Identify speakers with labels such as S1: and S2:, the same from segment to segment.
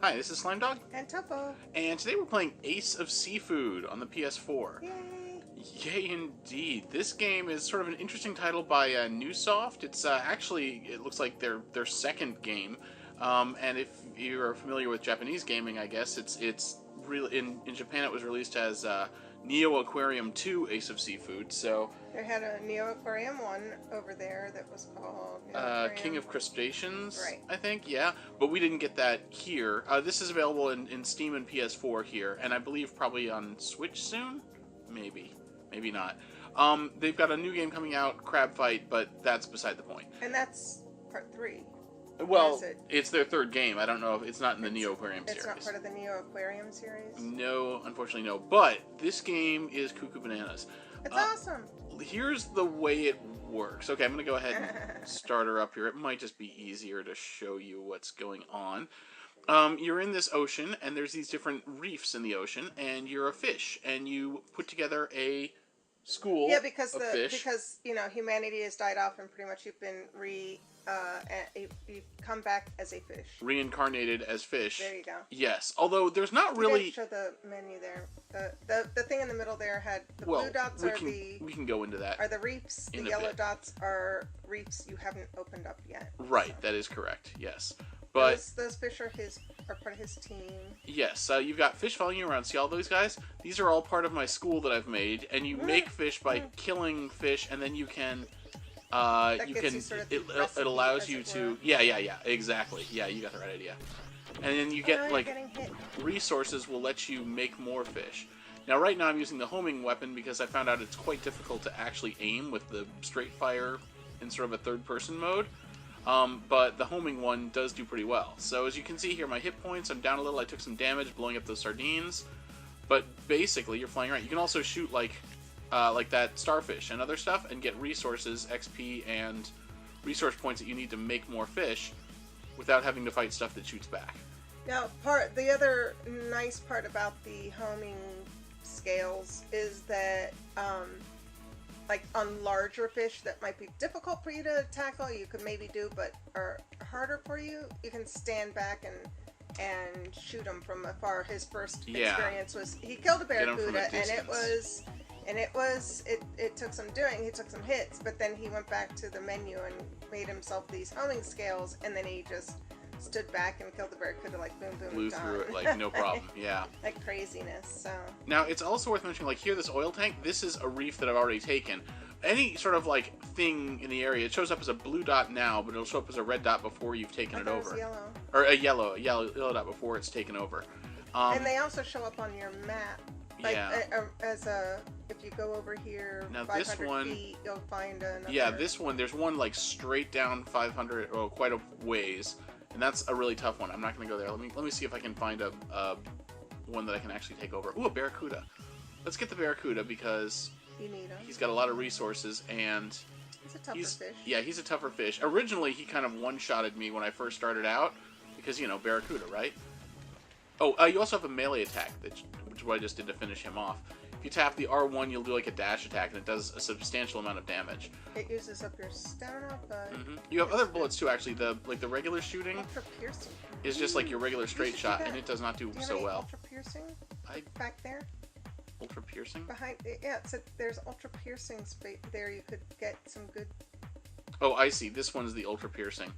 S1: Hi, this is Slimedog.
S2: And Topo.
S1: And today we're playing Ace of Seafood on the PS4.
S2: Yay!
S1: Yay indeed. This game is sort of an interesting title by Nussoft. It's actually, it looks like their second game. And if you're familiar with Japanese gaming, I guess, it's really, in Japan it was released as Neo Aquarium 2 Ace of Seafood, so...
S2: They had a Neo Aquarium 1 over there that was called...
S1: King of Crustaceans,
S2: right.
S1: I think, yeah. But we didn't get that here. This is available in Steam and PS4 here, and I believe probably on Switch soon? Maybe. Maybe not. They've got a new game coming out, Crab Fight, but that's beside the point.
S2: And that's part 3.
S1: Well, it's their third game. I don't know if it's not in the Neo Aquarium series.
S2: It's not part of the Neo Aquarium series?
S1: No, unfortunately no. But this game is cuckoo bananas.
S2: It's awesome!
S1: Here's the way it works. Okay, I'm going to go ahead and start her up here. It might just be easier to show you what's going on. You're in this ocean, and there's these different reefs in the ocean, and you're a fish, and you put together a school of fish.
S2: Because humanity has died off, and pretty much you've been you've come back as a fish.
S1: Reincarnated as fish.
S2: There you go.
S1: Yes, although there's not really...
S2: Show the menu there. The thing in the middle there had the blue dots
S1: we can go into that.
S2: Are the reefs. The yellow dots are reefs you haven't opened up yet.
S1: Right, that is correct. Yes, but
S2: those fish are part of his team.
S1: Yes, you've got fish following you around. See all those guys? These are all part of my school that I've made, and you make fish by killing fish, and then you can. It allows you to. Yeah, exactly. Yeah, you got the right idea. And then you get resources will let you make more fish. Now, right now I'm using the homing weapon because I found out it's quite difficult to actually aim with the straight fire in sort of a third-person mode. But the homing one does do pretty well. So as you can see here, my hit points, I'm down a little. I took some damage blowing up those sardines. But basically, you're flying around. You can also shoot like that starfish and other stuff and get resources, XP, and resource points that you need to make more fish without having to fight stuff that shoots back.
S2: Now, the other nice part about the homing scales is that, like on larger fish that might be difficult for you to tackle, you could maybe do, but are harder for you, you can stand back and shoot them from afar. His first experience was he killed a barracuda, and it took some doing. He took some hits, but then he went back to the menu and made himself these homing scales, and then he just stood back and killed the barracuda like boom, boom,
S1: blew through it like no problem. Yeah,
S2: like craziness. So
S1: now it's also worth mentioning, like here, this oil tank. This is a reef that I've already taken. Any sort of like thing in the area, it shows up as a blue dot now, but it'll show up as a red dot before you've taken it over.
S2: Yellow.
S1: Or a yellow dot before it's taken over.
S2: And they also show up on your map. Like, if you go over here, now 500 feet, you'll find another.
S1: Yeah, this one, there's one like straight down 500, or quite a ways, and that's a really tough one. I'm not going to go there. Let me see if I can find a one that I can actually take over. Ooh, a barracuda. Let's get the barracuda because
S2: you need him.
S1: He's got a lot of resources, and
S2: he's a tougher fish.
S1: Yeah, he's a tougher fish. Originally, he kind of one-shotted me when I first started out because, barracuda, right? Oh, you also have a melee attack, which is what I just did to finish him off. If you tap the R1, you'll do like a dash attack, and it does a substantial amount of damage.
S2: It uses up your stamina, but...
S1: You have other bullets too, actually. The regular shooting
S2: ultra-piercing
S1: is just like your regular straight shot, and it does not do so well.
S2: Ultra-piercing back there?
S1: Ultra-piercing?
S2: Behind, yeah, there's ultra-piercing space there. You could get some good...
S1: Oh, I see. This one's the ultra-piercing.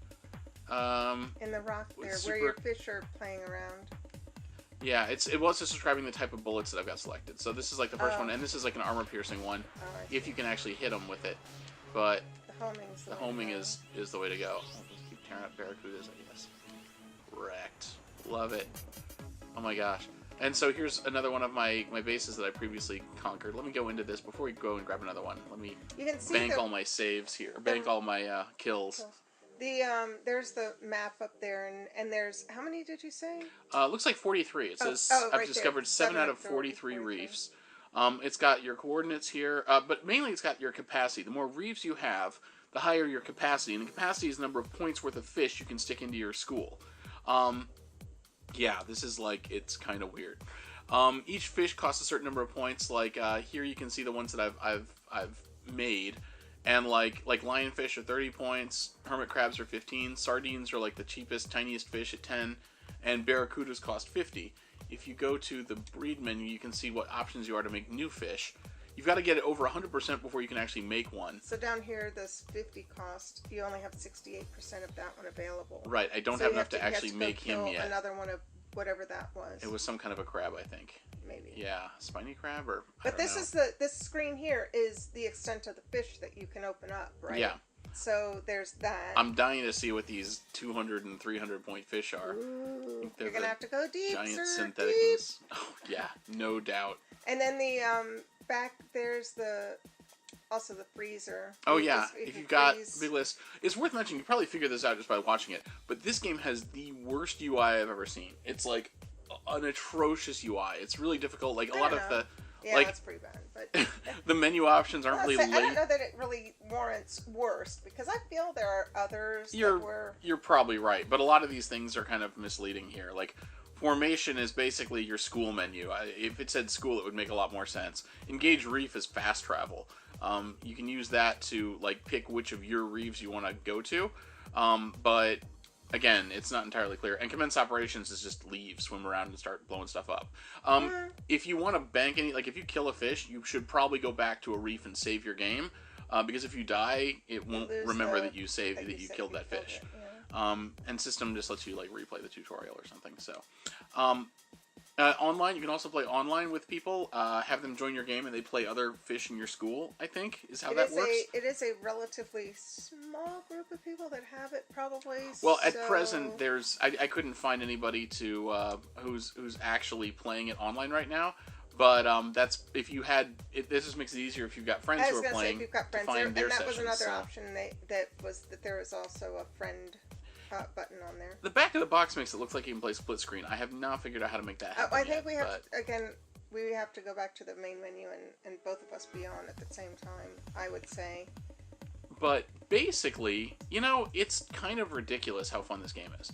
S2: In the rock there, where your fish are playing around.
S1: Yeah, it was just describing the type of bullets that I've got selected. So this is like the first one, and this is like an armor-piercing one, if you can actually hit them with it. But the homing is the way to go. I'll just keep tearing up barracudas, I guess. Wrecked. Love it. Oh my gosh. And so here's another one of my bases that I previously conquered. Let me go into this before we go and grab another one. Let me bank all my saves here. Bank all my kills.
S2: There's the map up there, and there's, how many did you say?
S1: Looks like 43. It says I've discovered 7 out of 43 reefs. It's got your coordinates here, but mainly it's got your capacity. The more reefs you have, the higher your capacity, and the capacity is the number of points worth of fish you can stick into your school. Yeah, this is like, it's kind of weird. Each fish costs a certain number of points. Like here, you can see the ones that I've made. And like lionfish are 30 points, hermit crabs are 15, sardines are like the cheapest, tiniest fish at 10, and barracudas cost 50. If you go to the breed menu, you can see what options you are to make new fish. You've got to get it over 100% before you can actually make one.
S2: So down here, this 50 cost, you only have 68% of that one available.
S1: Right, I don't have enough to actually make him yet.
S2: Another one of whatever that was.
S1: It was some kind of a crab, I think.
S2: Maybe.
S1: Yeah, spiny crab or
S2: But this is this screen here is the extent of the fish that you can open up, right?
S1: Yeah.
S2: So there's that.
S1: I'm dying to see what these 200 and 300 point fish are.
S2: Ooh, you're gonna have to go deep,
S1: giant
S2: sir,
S1: synthetic
S2: deep.
S1: ones. Oh yeah, no doubt.
S2: And then the back there's also the freezer.
S1: Oh yeah, if you've got big list, it's worth mentioning. You probably figured this out just by watching it. But this game has the worst UI I've ever seen. It's like an atrocious UI. It's really difficult. Like a lot of the
S2: that's pretty bad. But
S1: the menu options aren't really
S2: I don't know that it really warrants worst because I feel there are others that were.
S1: You're probably right, but a lot of these things are kind of misleading here. Like formation is basically your school menu. If it said school, it would make a lot more sense. Engage reef is fast travel. You can use that to like pick which of your reefs you want to go to, but again, it's not entirely clear. And commence operations is just leave, swim around, and start blowing stuff up. If you want to bank any, like if you kill a fish, you should probably go back to a reef and save your game, because if you die, it won't remember that you saved that you killed that fish. And system just lets you like replay the tutorial or something. So. Online, you can also play online with people, have them join your game, and they play other fish in your school, I think, is how that works.
S2: It is a relatively small group of people that have it, probably.
S1: Well, at present, I couldn't find anybody to who's actually playing it online right now, but that's, if you had, this just makes it easier if you've got friends who are playing,
S2: if you've got friends
S1: to find their
S2: and that
S1: sessions,
S2: was another option, that there was also a friend button on there.
S1: The back of the box makes it look like you can play split screen. I have not figured out how to make that happen
S2: I think
S1: yet,
S2: we have to, again, we have to go back to the main menu and both of us be on at the same time, I would say.
S1: But basically, you know, it's kind of ridiculous how fun this game is.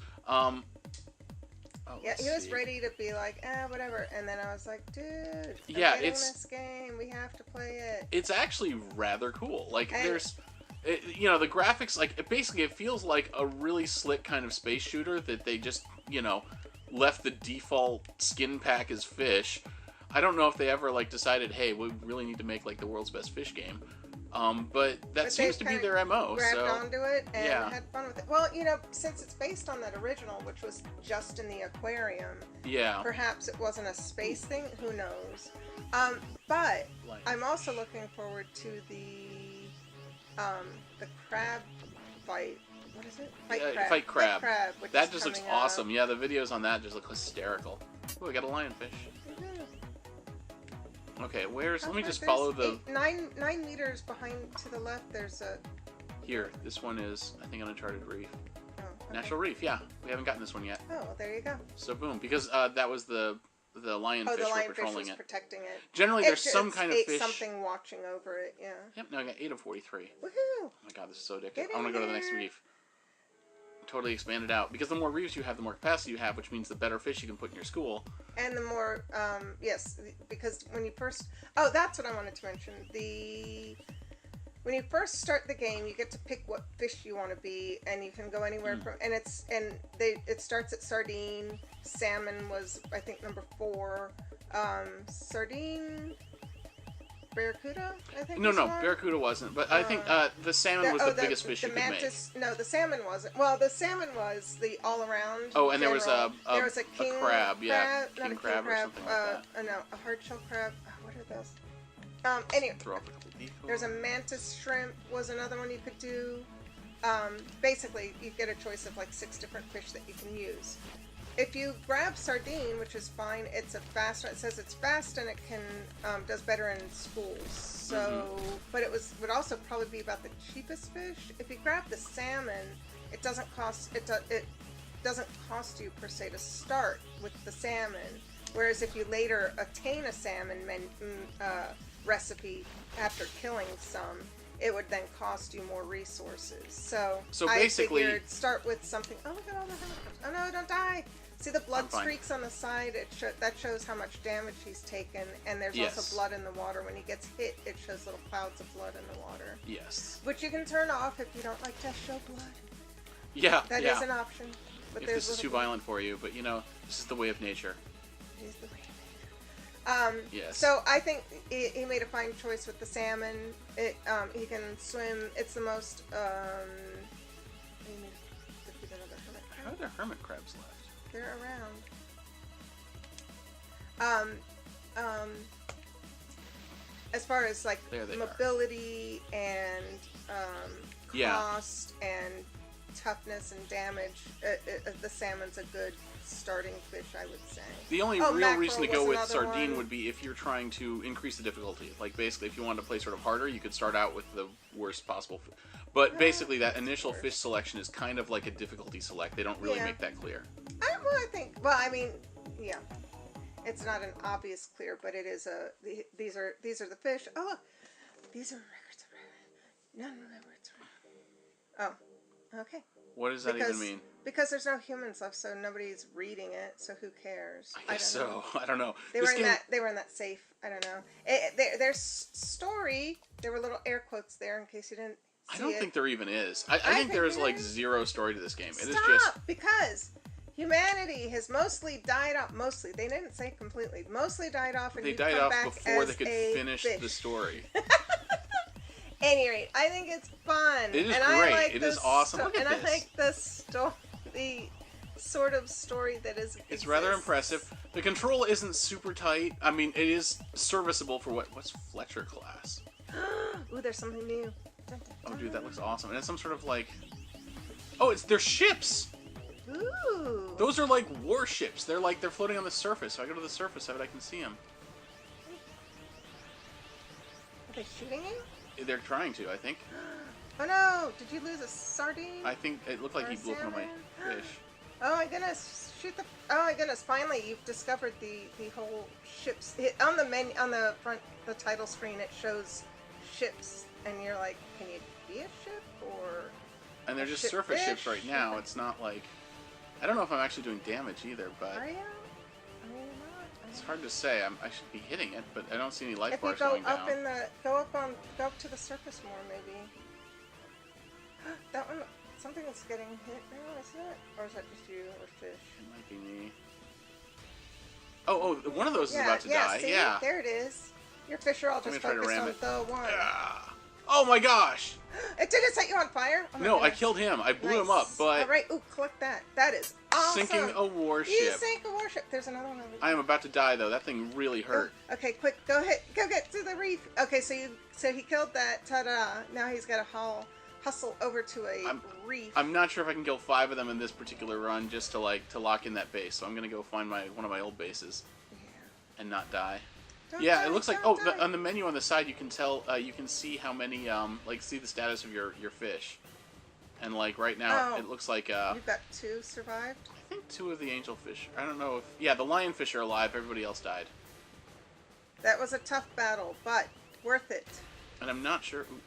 S2: Yeah, he was ready to be like, whatever, and then I was like, dude, I'm getting this game, we have to play it.
S1: It's actually rather cool. Like, you know, the graphics, like, basically it feels like a really slick kind of space shooter that they just, you know, left the default skin pack as fish. I don't know if they ever, like, decided, hey, we really need to make, like, the world's best fish game. But that seems to be their MO.
S2: Grabbed onto it and had fun with it. Well, you know, since it's based on that original, which was just in the aquarium, perhaps it wasn't a space thing. Who knows? But I'm also looking forward to the crab fight. What is it? Fight crab. Which
S1: that just looks awesome. Yeah, the videos on that just look hysterical. Oh, we got a lionfish. Okay, let me just follow the...
S2: 9 meters behind to the left, there's a...
S1: Here, this one is, I think, an Uncharted Reef.
S2: Oh, okay.
S1: Natural Reef, yeah. We haven't gotten this one yet.
S2: Oh, well, there you go.
S1: So, boom. Because that was the lionfish were patrolling it.
S2: Protecting it.
S1: Generally, there's some kind of fish...
S2: something watching over it, yeah.
S1: Yep, no, I got 8 of 43.
S2: Woohoo!
S1: Oh my god, this is so addictive. I want to go to the next reef. Totally expand it out. Because the more reefs you have, the more capacity you have, which means the better fish you can put in your school.
S2: And the more, yes, because when you first... Oh, that's what I wanted to mention. When you first start the game, you get to pick what fish you want to be, and you can go anywhere from... And it starts at sardine. Salmon was, I think, number 4. Sardine... Barracuda, I think.
S1: No, barracuda wasn't. But I think the salmon was the biggest fish you could make.
S2: No, the salmon wasn't. Well, the salmon was the all-around.
S1: Oh, and
S2: general.
S1: There was a
S2: king
S1: crab, yeah,
S2: king crab or something like that. No, a hard-shell crab. What are those? Anyway, there's a mantis shrimp. Was another one you could do. Basically, you get a choice of like 6 different fish that you can use. If you grab sardine, which is fine, it's a fast. It says it's fast and it can does better in schools. So, but it would also probably be about the cheapest fish. If you grab the salmon, it doesn't cost you per se to start with the salmon. Whereas if you later attain a salmon recipe after killing some, it would then cost you more resources. So
S1: basically,
S2: I figured start with something. Oh, look at all the helicopters. Oh no, don't die. See the blood streaks on the side? That shows how much damage he's taken, and there's also blood in the water. When he gets hit, it shows little clouds of blood in the water.
S1: Yes.
S2: Which you can turn off if you don't like to show blood.
S1: Yeah.
S2: That is an option. But
S1: if this is too violent for you, but you know, this is the way of nature.
S2: It is the way of nature.
S1: Yes.
S2: So I think he made a fine choice with the salmon. He can swim. It's the most.
S1: How are there hermit crabs left?
S2: They're around. As far as like mobility and cost and toughness and damage, the salmon's a good starting fish, I would say.
S1: The only real reason to go with sardine would be if you're trying to increase the difficulty. Like basically, if you wanted to play sort of harder, you could start out with the worst possible. But basically, that initial fish selection is kind of like a difficulty select. They don't really make that clear.
S2: It's not an obvious clear, but it is a. These are the fish. Oh, look, these are records. None of them records. Oh, okay.
S1: What does that even mean?
S2: Because there's no humans left, so nobody's reading it. So who cares?
S1: I guess so. I don't know.
S2: They were in that safe. I don't know. Their story. There were little air quotes there in case you didn't.
S1: I don't think there even is. I think there's like zero story to this game. It is
S2: just because humanity has mostly died off. Mostly, they didn't say completely. Mostly died off, and
S1: they died off before they could finish the story.
S2: At any rate, I think it's fun.
S1: It is great. It is awesome. Look at
S2: this.
S1: And
S2: I like the sort of story that is.
S1: It's rather impressive. The control isn't super tight. I mean, it is serviceable for what's Fletcher class.
S2: Ooh, there's something new.
S1: Oh, dude, that looks awesome. And it's some sort of like. Oh, they're ships.
S2: Ooh.
S1: Those are like warships. They're floating on the surface. So I go to the surface of it, I can see them.
S2: Are they shooting you?
S1: They're trying to, I think.
S2: Oh no! Did you lose a sardine?
S1: I think it looked like he blew up one of my fish.
S2: Oh my goodness! Oh my goodness! Finally, you've discovered the whole ships. On the menu, on the front, the title screen, it shows ships, and you're like, can you be a ship or?
S1: And they're just surface ships right now. It's not like. I don't know if I'm actually doing damage either, but.
S2: Are you?
S1: It's hard to say. I should be hitting it, but I don't see any life bars
S2: going
S1: down.
S2: If you go up to the surface more, maybe. That one, something is getting hit now, isn't it? Or is that just you or fish?
S1: It might be me. Oh, one of those is about to die.
S2: See?
S1: Yeah,
S2: there it is. Your fish are all just focused on the one.
S1: Oh my gosh!
S2: It didn't set you on fire? Oh
S1: no, goodness. I killed him. I blew him up, but...
S2: Alright, ooh, collect that. That is awesome.
S1: Sinking a warship.
S2: You sank a warship. There's another one over there.
S1: I am about to die, though. That thing really hurt.
S2: Oh, okay, quick, go ahead. Go get to the reef. Okay, so he killed that. Ta-da. Now he's got to hustle over to a reef.
S1: I'm not sure if I can kill 5 of them in this particular run just to lock in that base. So I'm going to go find one of my old bases and not die. It looks like on the menu on the side you can tell you can see how many see the status of your fish, and like right now it looks like
S2: you've got 2 survived.
S1: I think 2 of the angelfish. I don't know if the lionfish are alive. Everybody else died.
S2: That was a tough battle, but worth it.
S1: And I'm not sure. Ooh,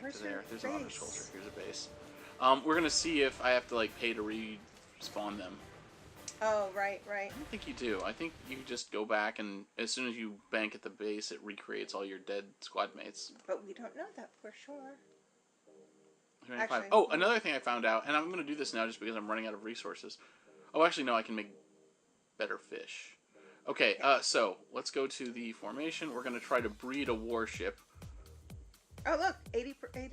S1: back to there. There's an auto soldier. Here's a base. We're gonna see if I have to pay to respawn them.
S2: Oh, right.
S1: I don't think you do. I think you just go back, and as soon as you bank at the base, it recreates all your dead squad mates.
S2: But we don't know that for sure.
S1: Actually, another thing I found out, and I'm going to do this now just because I'm running out of resources. Oh, actually, no, I can make better fish. Okay, so let's go to the formation. We're going to try to breed a warship.
S2: Oh, look, 34%.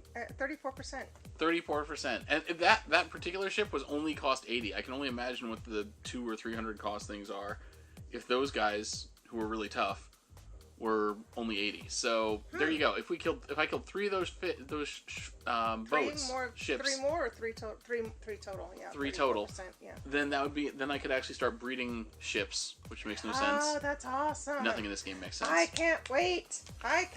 S1: 34%. And that particular ship was only cost 80. I can only imagine what the 200 or 300 cost things are if those guys who were really tough were only 80. So there you go. If I killed 3 of those boats, ships,
S2: 3 more or 3 total? 3 total. Yeah.
S1: 3 total.
S2: Yeah.
S1: Then I could actually start breeding ships, which makes no sense.
S2: Oh, that's awesome.
S1: Nothing in this game makes sense.
S2: I can't wait. I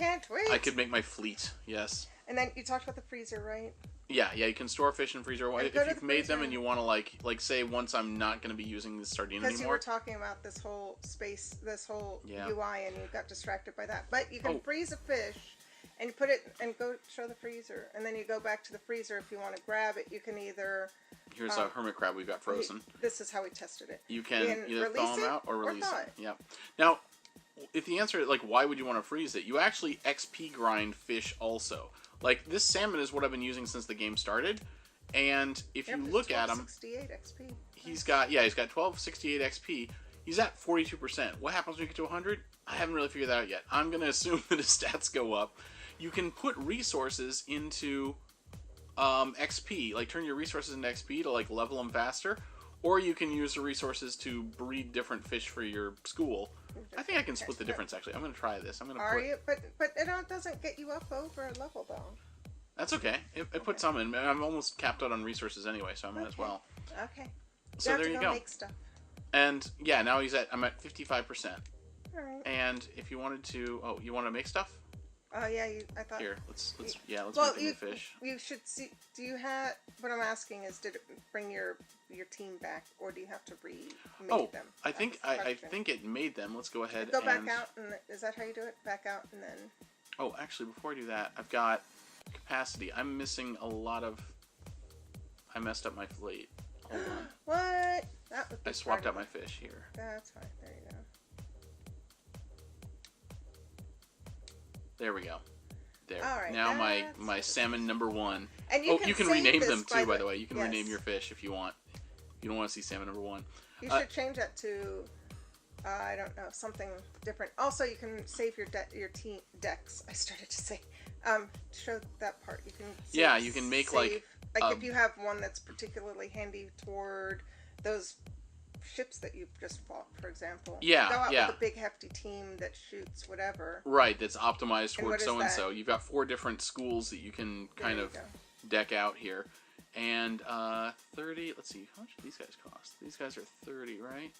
S1: could make my fleet. Yes.
S2: And then you talked about the freezer, right?
S1: Yeah, you can store fish in freezer. If you've made them and you want to say once I'm not going to be using this sardine anymore.
S2: Because you were talking about this whole space, this whole UI, and you got distracted by that. But you can freeze a fish, and you put it and go show the freezer, and then you go back to the freezer if you want to grab it. You can either.
S1: Here's a hermit crab we got frozen.
S2: This is how we tested it.
S1: You can either thaw them out or release it. Yeah. Now, if the answer is why would you want to freeze it? You actually XP grind fish also. This salmon is what I've been using since the game started, And if you
S2: Yep,
S1: look at him,
S2: 68 XP.
S1: he's got 1268 XP. He's at 42%. What happens when you get to 100? I haven't really figured that out yet. I'm gonna assume that his stats go up. You can put resources into XP, like turn your resources into XP to like level them faster, or you can use the resources to breed different fish for your school. I think I can split the difference actually. I'm gonna try this. I'm gonna.
S2: But it doesn't get you up over a level though.
S1: That's okay. It puts some in. I'm almost capped out on resources anyway, so I might as well.
S2: Okay.
S1: So there you go.
S2: Make stuff.
S1: And yeah, now I'm at 55%.
S2: All right.
S1: And if you wanted to, you want to make stuff?
S2: Oh yeah, I thought.
S1: Here, let's make the new fish.
S2: You should see. Do you have? What I'm asking is, did it bring your team back, or do you have to remake them?
S1: I think it made them. Let's go ahead.
S2: Go back out, and is that how you do it? Back out, and then.
S1: Oh, actually, before I do that, I've got capacity. I'm missing a lot of. I messed up my fleet. Hold on.
S2: What? That would be
S1: I swapped out my fish here.
S2: That's fine. There you go.
S1: There we go. There.
S2: All right,
S1: now my salmon number 1.
S2: And
S1: you can rename them too, by the way. You can rename your fish if you want. You don't want to see salmon number 1.
S2: You should change that to I don't know, something different. Also, you can save your team decks. I started to say. Show that part. You can
S1: you can make
S2: save, if you have one that's particularly handy toward those ships that you just fought, for example. Go out with a big hefty team that shoots whatever.
S1: Right, that's optimized towards so and so. You've got 4 different schools that you can kind of deck out here. And 30, let's see, how much do these guys cost? These guys are 30, right?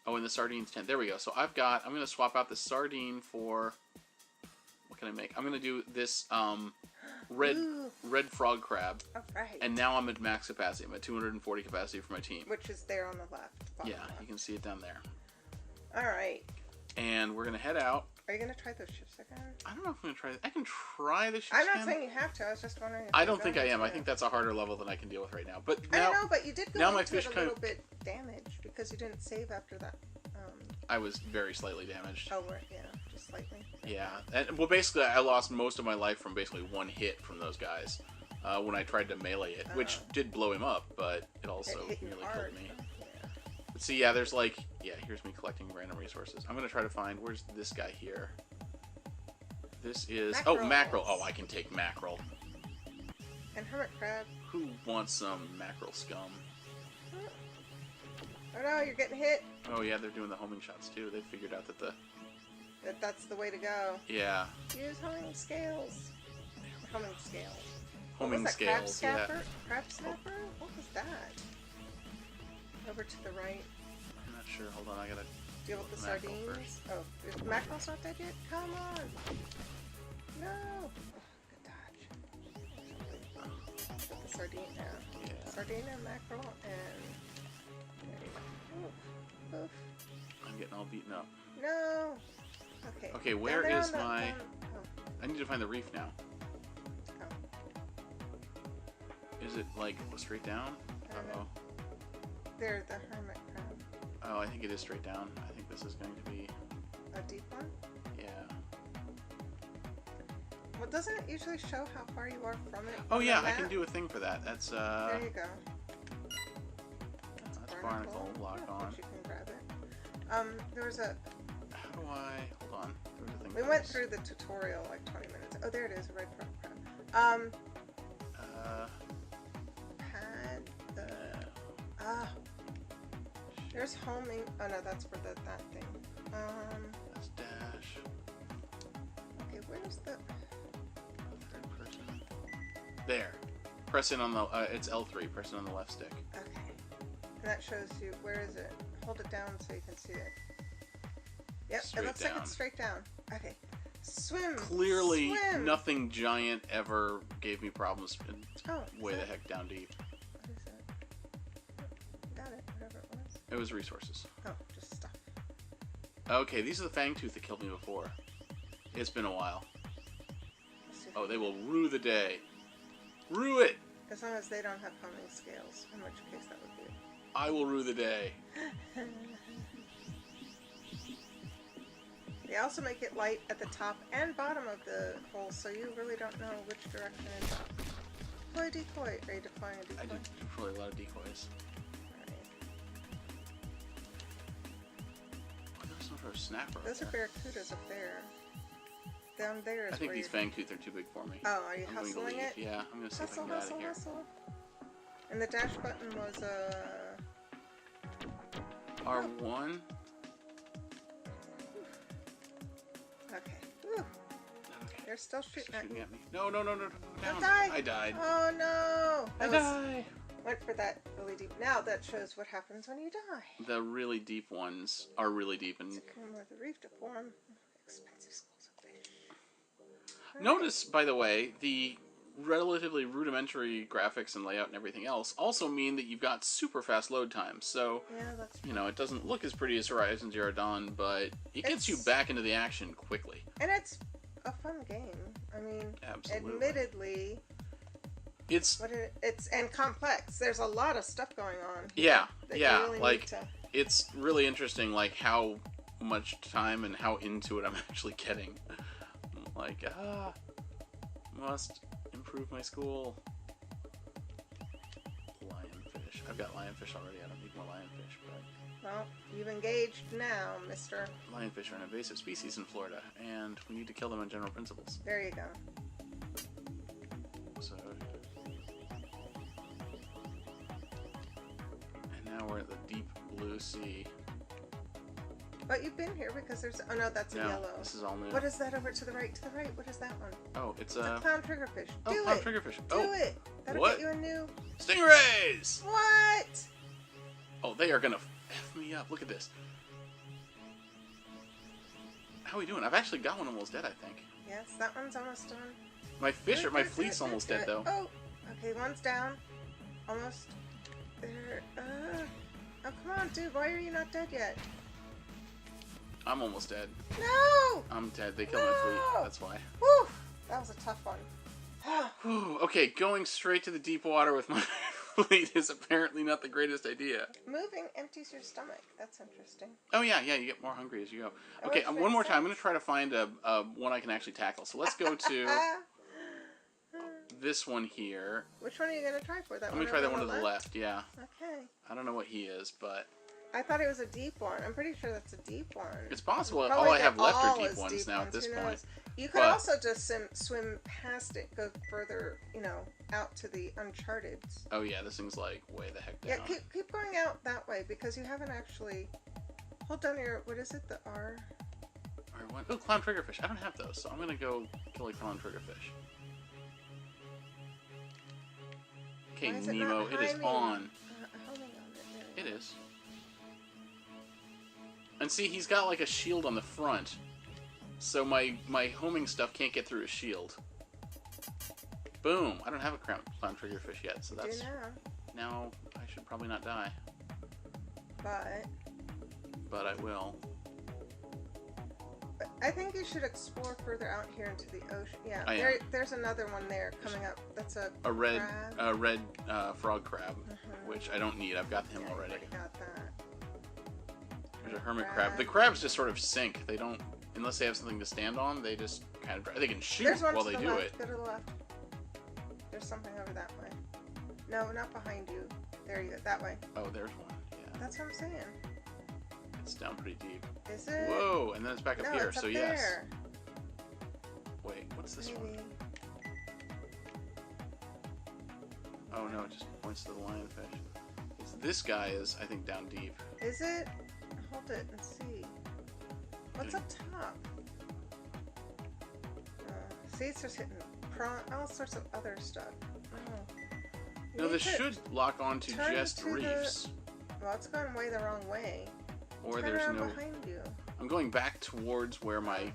S1: Oh, and the sardine's 10. There we go. So I'm going to swap out the sardine for, what can I make? I'm going to do this red frog crab.
S2: All right.
S1: And now I'm at max capacity. I'm at 240 capacity for my team.
S2: Which is there on the left.
S1: Yeah, you can see it down there.
S2: All right.
S1: And we're going to head out.
S2: Are you going to try those ships again?
S1: I don't know if I'm going to try I can try the ships
S2: I'm not saying you have to. I was just wondering.
S1: I don't think I am. I think that's a harder level than I can deal with right now. But now,
S2: I know, but you did go
S1: now
S2: into
S1: my fish
S2: it a little bit damaged because you didn't save after that.
S1: I was very slightly damaged.
S2: Oh, right. Yeah, just slightly.
S1: Yeah. And, well, basically, I lost most of my life from basically one hit from those guys when I tried to melee it, which did blow him up, but it also nearly killed me.
S2: Yeah.
S1: But see, there's here's me collecting random resources. I'm going to try to find, where's this guy here? This is, mackerel. Oh, I can take mackerel.
S2: And hermit crab.
S1: Who wants some mackerel scum?
S2: Oh no, you're getting hit.
S1: Oh yeah, they're doing the homing shots too. They figured out
S2: that's the way to go.
S1: Yeah.
S2: Use homing scales. Homing scales.
S1: Homing scales,
S2: Crab snapper? What was that? Over to the right.
S1: I'm not sure. Hold on, I gotta
S2: deal with the sardines. First. Oh, is mackerel's not dead yet? Come on. No. Oh, good dodge. Put the sardine down.
S1: Yeah.
S2: Sardine and mackerel and. Oof.
S1: I'm getting all beaten up.
S2: No. Okay.
S1: Okay, where is my? I need to find the reef now.
S2: Oh.
S1: Is it like straight down? Uh-oh.
S2: They're the hermit crab.
S1: Oh, I think it is straight down. I think this is going to be
S2: a deep one.
S1: Yeah.
S2: Well, doesn't it usually show how far you are from it?
S1: Oh yeah, I can do a thing for that. That's
S2: There you go.
S1: Barnacle, lock on.
S2: You can grab it. There was a.
S1: How do I? Hold on. There was a thing.
S2: We went through the tutorial like 20 minutes. Oh, there it is, a red crab. Pad the. There's homing. Oh no, that's for that thing.
S1: That's dash.
S2: Okay, where's the.
S1: Third person. There. Press in on the. It's L3. Press it on the left stick.
S2: Okay. And that shows you, where is it? Hold it down so you can see it. Yep, it looks like it's straight down. Okay. Swim!
S1: Clearly, nothing giant ever gave me problems. Way the heck down deep.
S2: What is it? Got it, whatever it was.
S1: It was resources.
S2: Oh, just stuff.
S1: Okay, these are the fangtooth that killed me before. It's been a while. Oh, they will rue the day. Rue it!
S2: As long as they don't have homing scales, in which case that would be.
S1: I will rue the day.
S2: They also make it light at the top and bottom of the hole, so you really don't know which direction is up. Deploy decoy. Are you deploying a decoy?
S1: I deploy a lot of decoys. Oh, there's some sort of snapper.
S2: Those are barracudas up there. Down there is
S1: I think
S2: where
S1: these fangtooth are too big for me.
S2: Oh, are you
S1: I'm going to
S2: hustling
S1: leave.
S2: it?
S1: Yeah, I'm going to see if I
S2: Hustle,
S1: can get out
S2: hustle,
S1: of here.
S2: hustle. And the dash button was
S1: R1.
S2: Okay. Whew.
S1: Okay.
S2: They're still shooting at me.
S1: No. Down.
S2: Don't die.
S1: I died.
S2: Oh no!
S1: I died.
S2: Went for that really deep. Now that shows what happens when you die.
S1: The really deep ones are really deep and.
S2: To come with a reef to form. Expensive schools of fish.
S1: Notice, by the way, the relatively rudimentary graphics and layout and everything else also mean that you've got super fast load times. So,
S2: yeah, that's
S1: you know, it doesn't look as pretty as Horizon Zero Dawn, but it gets you back into the action quickly.
S2: And it's a fun game. I mean,
S1: Absolutely.
S2: admittedly,
S1: it's
S2: and complex. There's a lot of stuff going on.
S1: Yeah,
S2: You really
S1: like
S2: need to...
S1: it's really interesting, like how much time and how into it I'm actually getting. Like, must improve my school. Lionfish. I've got lionfish already. I don't need more lionfish, but...
S2: Well, you've engaged now, mister.
S1: Lionfish are an invasive species in Florida, and we need to kill them on general principles.
S2: There you go.
S1: So... And now we're at the deep blue sea.
S2: But you've been here because there's... Oh, no, that's a yellow.
S1: This is all new.
S2: What is that over to the right? To the right? What is that one?
S1: Oh, it's
S2: a clown triggerfish. Do
S1: clown
S2: it!
S1: triggerfish.
S2: Do it! That'll
S1: what?
S2: get you a new...
S1: Stingrays!
S2: What?
S1: Oh, they are gonna F me up. Look at this. How are we doing? I've actually got one almost dead, I think.
S2: Yes, that one's almost done.
S1: My fleet's almost dead, though.
S2: Oh, okay, one's down. Almost. There. Oh, come on, dude. Why are you not dead yet?
S1: I'm almost dead.
S2: No!
S1: I'm dead. They killed my fleet. That's why.
S2: Whew! That was a tough one.
S1: Whew. Okay, going straight to the deep water with my fleet is apparently not the greatest idea.
S2: Moving empties your stomach. That's interesting.
S1: Oh, yeah, you get more hungry as you go. Okay, one more time. I'm going to try to find a one I can actually tackle. So let's go to this one here.
S2: Which one are you going to try for? That
S1: Let me try that one to the left, yeah.
S2: Okay.
S1: I don't know what he is, but...
S2: I thought it was a deep one. I'm pretty sure that's a deep one.
S1: It's possible.
S2: Probably
S1: All I have left are
S2: all
S1: deep ones now at this point.
S2: You could also just swim past it, go further, out to the Uncharted.
S1: Oh yeah, this thing's like way the heck down.
S2: Yeah, keep going out that way because you haven't actually. Hold down your, what is it, the R?
S1: R1. Oh, clown triggerfish. I don't have those, so I'm gonna go kill a clown triggerfish. Okay, Nemo, it is on. It is. And see, he's got like a shield on the front, so my homing stuff can't get through his shield. Boom! I don't have a clown triggerfish yet, so that's... Now I should probably not die. But I will.
S2: I think you should explore further out here into the ocean. Yeah, there's another one there coming up. That's a
S1: red
S2: crab.
S1: Red frog crab, which I don't need. I've got him already.
S2: I got that.
S1: There's a hermit crab. The crabs just sort of sink. They don't, unless they have something to stand on. They just kind of. They can shoot while they do it.
S2: Go to the left. There's something over that way. No, not behind you. There you go. That way.
S1: Oh, there's one. Yeah.
S2: That's what I'm saying.
S1: It's down pretty deep.
S2: Is it?
S1: Whoa! And then it's back up here.
S2: It's up
S1: so
S2: there.
S1: yes. Wait, what's this one? Oh no, it just points to the lionfish. This guy is, I think, down deep.
S2: Is it? Hold it and see. What's up top? See, it's just hitting all sorts of other stuff. Oh.
S1: No, this should lock onto just reefs.
S2: Well, it's going way the wrong way.
S1: Or there's no.
S2: Behind you.
S1: I'm going back towards where my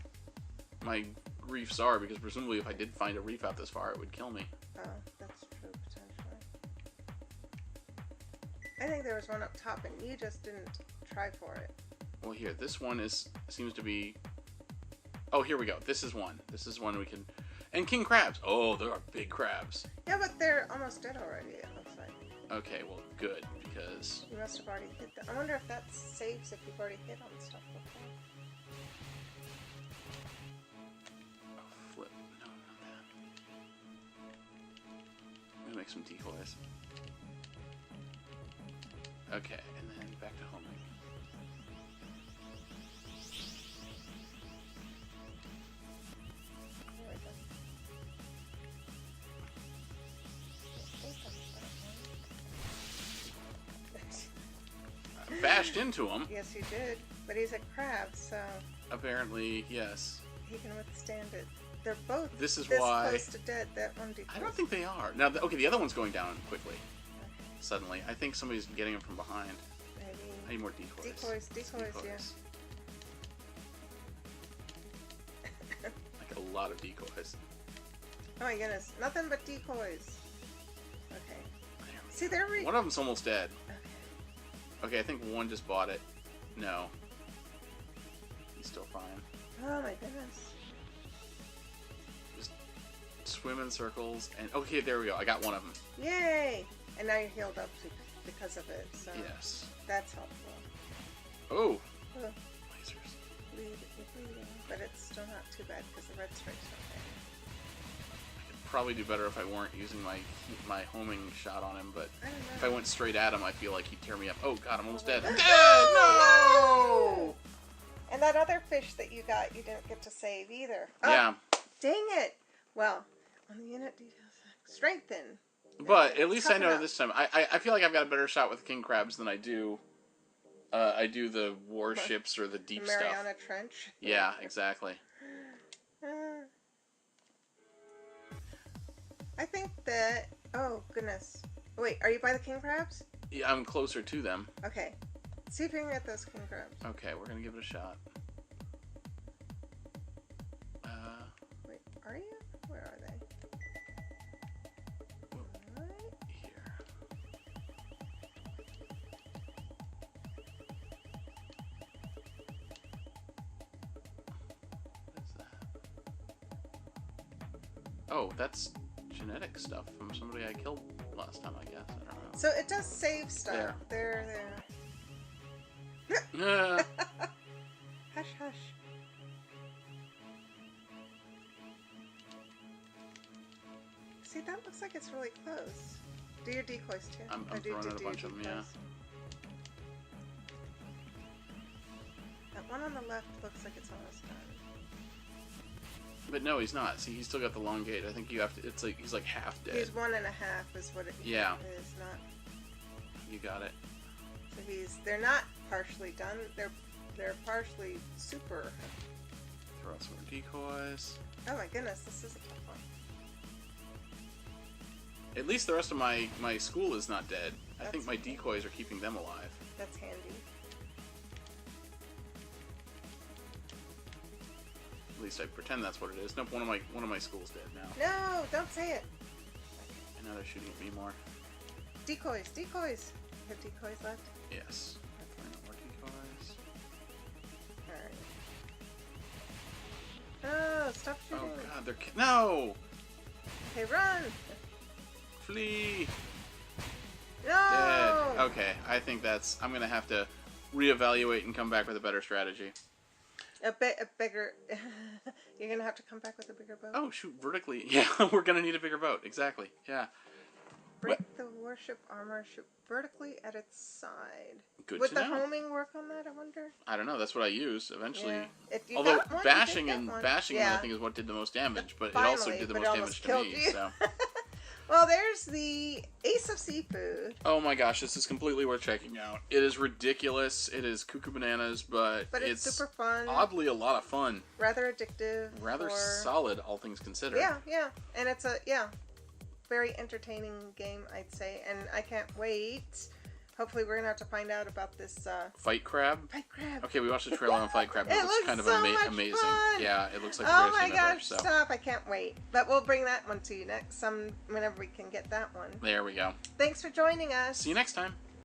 S1: reefs are, because presumably if I did find a reef out this far, it would kill me.
S2: Oh, that's true, potentially. I think there was one up top, and you just didn't try for it.
S1: Well, here, this one seems to be... Oh, here we go. This is one. This is one we can... And king crabs. Oh, there are big crabs.
S2: Yeah, but they're almost dead already, it looks like.
S1: Okay, well, good, because...
S2: You must have already hit them. I wonder if that saves if you've already hit on stuff before.
S1: Oh, flip. No, not make some decoys. Okay, and then back to homing. I bashed into him.
S2: Yes, you did. But he's a crab, so...
S1: Apparently, yes.
S2: He can withstand it. They're both
S1: this is
S2: this
S1: why
S2: close to dead. That one decoys.
S1: I don't think they are. Now, okay, the other one's going down quickly. Suddenly. I think somebody's getting him from behind.
S2: Maybe.
S1: I need more decoys.
S2: Decoys, yeah.
S1: Like a lot of decoys.
S2: Oh my goodness. Nothing but decoys. Okay. See, they're
S1: one of them's almost dead.
S2: Okay.
S1: Okay, I think one just bought it. No. He's still fine.
S2: Oh my goodness.
S1: Just swim in circles and... Okay, there we go. I got one of them.
S2: Yay! And now you're healed up because of it, so...
S1: Yes.
S2: That's helpful.
S1: Oh!
S2: Oh.
S1: Lasers.
S2: Bleeding, but it's still not too bad because the red strike's not there.
S1: I could probably do better if I weren't using my homing shot on him, but
S2: I don't know.
S1: if I went straight at him, I feel like he'd tear me up. Oh god, I'm almost dead. I'm
S2: No!
S1: dead! No!
S2: And that other fish that you got, you didn't get to save either. Oh,
S1: Yeah.
S2: dang it! Well, on the unit details, strengthen.
S1: But at least I
S2: Toughen
S1: know
S2: up.
S1: this time. I feel like I've got a better shot with king crabs than I do the warships or the deep stuff.
S2: Mariana Trench.
S1: Yeah, exactly.
S2: I think that... Oh, goodness. Wait, are you by the king crabs?
S1: Yeah, I'm closer to them.
S2: Okay. See if you can get those king crabs.
S1: Okay, we're gonna give it a shot.
S2: Wait, are you? Where are they? Right
S1: here. What is that? Oh, that's genetic stuff from somebody I killed last time, I guess. I don't know.
S2: So it does save stuff. There.
S1: There.
S2: Hush, hush. See, that looks like it's really close. Do your decoys too.
S1: I'm throwing out a bunch of them, yeah. That
S2: one on the left looks like it's almost done.
S1: But no, he's not. See, he's still got the long gate. I think you have to. It's like he's like half dead.
S2: He's 1.5 is what it
S1: Yeah.
S2: is. Not.
S1: You got it.
S2: So they're not partially done. They're partially super.
S1: Throw out some more decoys.
S2: Oh my goodness, this is a tough one.
S1: At least the rest of my school is not dead. I think my
S2: okay.
S1: decoys are keeping them alive.
S2: That's handy.
S1: At least I pretend that's what it is. Nope, one of my schools dead now.
S2: No, don't say it.
S1: And now they're shooting at me more.
S2: Decoys. You have decoys left?
S1: Yes. More decoys.
S2: Alright. Oh, stop shooting.
S1: Oh god, they're no!
S2: Okay, run!
S1: Flee!
S2: No!
S1: Dead. Okay, I think that's... I'm gonna have to reevaluate and come back with a better strategy.
S2: A bigger... You're gonna have to come back with a bigger boat?
S1: Oh, shoot, vertically. Yeah, we're gonna need a bigger boat. Exactly. Yeah.
S2: Break the warship armor ship vertically at its side.
S1: Good
S2: Would
S1: to
S2: the
S1: know.
S2: homing work on that, I wonder?
S1: I don't know. That's what I use eventually.
S2: Yeah.
S1: Although
S2: got one,
S1: bashing
S2: you
S1: and
S2: did get one.
S1: bashing,
S2: Yeah.
S1: I think, is what did the most damage. But
S2: Finally,
S1: it also did the
S2: but
S1: most
S2: it
S1: damage
S2: almost
S1: to
S2: killed
S1: me.
S2: you.
S1: So.
S2: Well, there's the Ace of Seafood.
S1: Oh my gosh, this is completely worth checking out. It is ridiculous. It is cuckoo bananas, but
S2: it's super fun.
S1: Oddly, a lot of fun.
S2: Rather addictive.
S1: Rather solid, all things considered.
S2: Yeah. And it's a very entertaining game, I'd say. And I can't wait. Hopefully, we're gonna have to find out about this
S1: Fight crab.
S2: Fight crab.
S1: Okay, we watched the trailer on Fight Crab. It looks kind of
S2: so much
S1: amazing.
S2: fun.
S1: Yeah, it looks like the
S2: Oh
S1: greatest
S2: my
S1: game ever.
S2: gosh!
S1: So.
S2: Stop! I can't wait. But we'll bring that one to you whenever we can get that one.
S1: There we go.
S2: Thanks for joining us.
S1: See you next time.